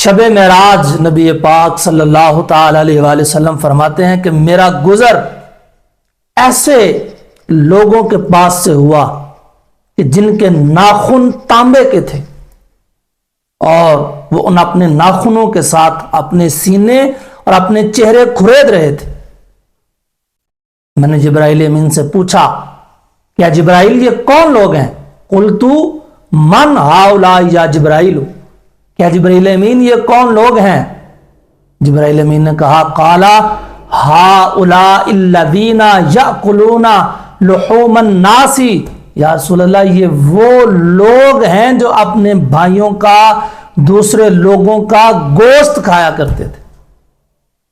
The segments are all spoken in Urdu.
شب معراج نبی پاک صلی اللہ تعالی علیہ وآلہ وسلم فرماتے ہیں کہ میرا گزر ایسے لوگوں کے پاس سے ہوا کہ جن کے ناخن تانبے کے تھے اور وہ ان اپنے ناخنوں کے ساتھ اپنے سینے اور اپنے چہرے کھرید رہے تھے۔ میں نے جبرائیل امین سے پوچھا کیا جبرائیل یہ کون لوگ ہیں؟ قلتو من ہؤلاء یا جبرائیل، کیا جبرائیل امین یہ کون لوگ ہیں؟ جبرائیل امین نے کہا قالا ہؤلاء الذین یأکلون لحوم الناس، یا رسول اللہ یہ وہ لوگ ہیں جو اپنے بھائیوں کا، دوسرے لوگوں کا گوشت کھایا کرتے تھے۔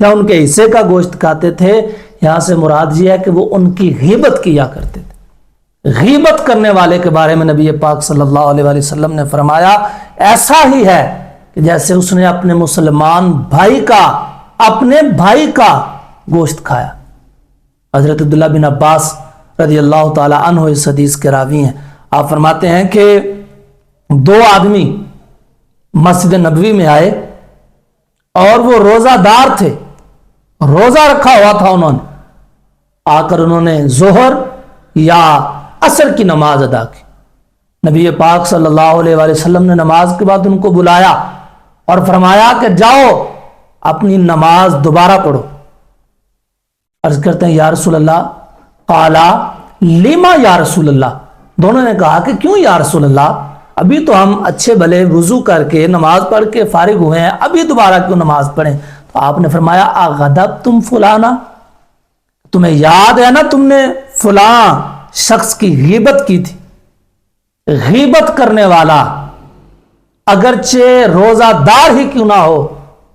یا ان کے حصے کا گوشت کھاتے تھے، یہاں سے مراد یہ ہے کہ وہ ان کی غیبت کیا کرتے تھے۔ غیبت کرنے والے کے بارے میں نبی پاک صلی اللہ علیہ وآلہ وسلم نے فرمایا ایسا ہی ہے کہ جیسے اس نے اپنے مسلمان بھائی کا، اپنے بھائی کا گوشت کھایا۔ حضرت عبداللہ بن عباس رضی اللہ تعالی عنہ اس حدیث کے راوی ہیں۔ آپ فرماتے ہیں کہ دو آدمی مسجد نبوی میں آئے اور وہ روزہ دار تھے، روزہ رکھا ہوا تھا انہوں نے، آ کر انہوں نے ظہر یا عصر کی نماز ادا کی۔ نبی پاک صلی اللہ علیہ وآلہ وسلم نے نماز کے بعد ان کو بلایا اور فرمایا کہ جاؤ اپنی نماز دوبارہ پڑھو۔ عرض کرتے ہیں یا رسول اللہ، قالا لیما یا رسول اللہ، دونوں نے کہا کہ کیوں یا رسول اللہ، ابھی تو ہم اچھے بھلے وضو کر کے نماز پڑھ کے فارغ ہوئے ہیں، ابھی دوبارہ کیوں نماز پڑھیں؟ تو آپ نے فرمایا اغضبتم فلانا، تمہیں یاد ہے نا تم نے فلاں شخص کی غیبت کی تھی۔ غیبت کرنے والا اگرچہ روزہ دار ہی کیوں نہ ہو،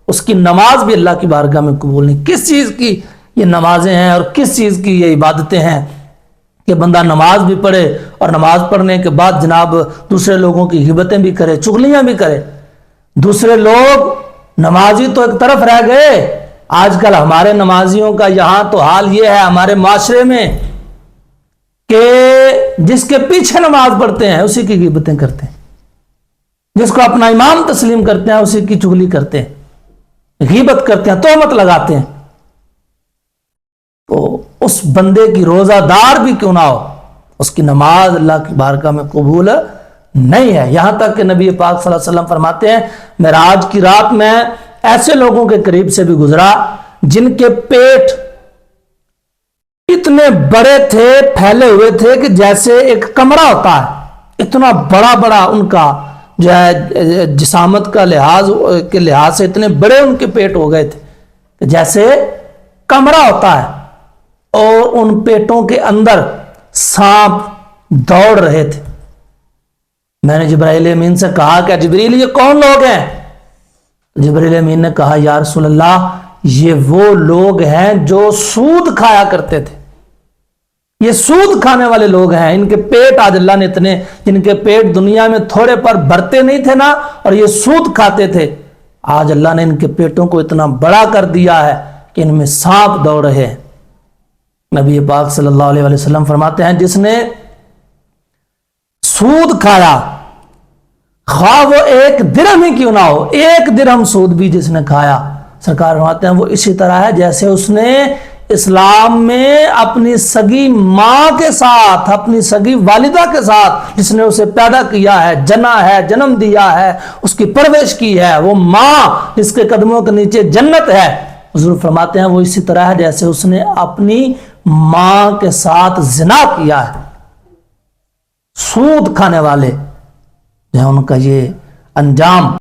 اس کی نماز بھی اللہ کی بارگاہ میں قبول نہیں۔ کس چیز کی یہ نمازیں ہیں اور کس چیز کی یہ عبادتیں ہیں کہ بندہ نماز بھی پڑھے اور نماز پڑھنے کے بعد جناب دوسرے لوگوں کی غیبتیں بھی کرے، چغلیاں بھی کرے۔ دوسرے لوگ نمازی تو ایک طرف رہ گئے، آج کل ہمارے نمازیوں کا یہاں تو حال یہ ہے ہمارے معاشرے میں کہ جس کے پیچھے نماز پڑھتے ہیں اسی کی غیبتیں کرتے ہیں، جس کو اپنا امام تسلیم کرتے ہیں اسی کی چغلی کرتے ہیں، غیبت کرتے ہیں، تہمت لگاتے ہیں۔ تو اس بندے کی روزہ دار بھی کیوں نہ ہو، اس کی نماز اللہ کی بارگاہ میں قبول نہیں ہے۔ یہاں تک کہ نبی پاک صلی اللہ علیہ وسلم فرماتے ہیں معراج کی رات میں ایسے لوگوں کے قریب سے بھی گزرا جن کے پیٹ اتنے بڑے تھے، پھیلے ہوئے تھے کہ جیسے ایک کمرہ ہوتا ہے، اتنا بڑا بڑا ان کا جو ہے جسامت کا لحاظ کے لحاظ سے اتنے بڑے ان کے پیٹ ہو گئے تھے کہ جیسے کمرہ ہوتا ہے، اور ان پیٹوں کے اندر سانپ دوڑ رہے تھے۔ میں نے جبرائیل امین سے کہا کہ جبریل یہ کون لوگ ہیں؟ جبرائیل امین نے کہا یا رسول اللہ یہ وہ لوگ ہیں جو سود کھایا کرتے تھے، یہ سود کھانے والے لوگ ہیں۔ ان کے پیٹ آج اللہ نے اتنے، جن کے پیٹ دنیا میں تھوڑے پر بھرتے نہیں تھے نا اور یہ سود کھاتے تھے، آج اللہ نے ان کے پیٹوں کو اتنا بڑا کر دیا ہے کہ ان میں سانپ دوڑ رہے ہیں۔ نبی پاک صلی اللہ علیہ وسلم فرماتے ہیں جس نے سود کھایا، خواہ وہ ایک درہم ہی کیوں نہ ہو، ایک درہم سود بھی جس نے کھایا، سرکار فرماتے ہیں وہ اسی طرح ہے جیسے اس نے اسلام میں اپنی سگی ماں کے ساتھ، اپنی سگی والدہ کے ساتھ، جس نے اسے پیدا کیا ہے، جنا ہے، جنم دیا ہے، اس کی پرورش کی ہے، وہ ماں جس کے قدموں کے نیچے جنت ہے، حضور فرماتے ہیں وہ اسی طرح ہے جیسے اس نے اپنی ماں کے ساتھ زنا کیا ہے۔ سود کھانے والے جو ان کا یہ انجام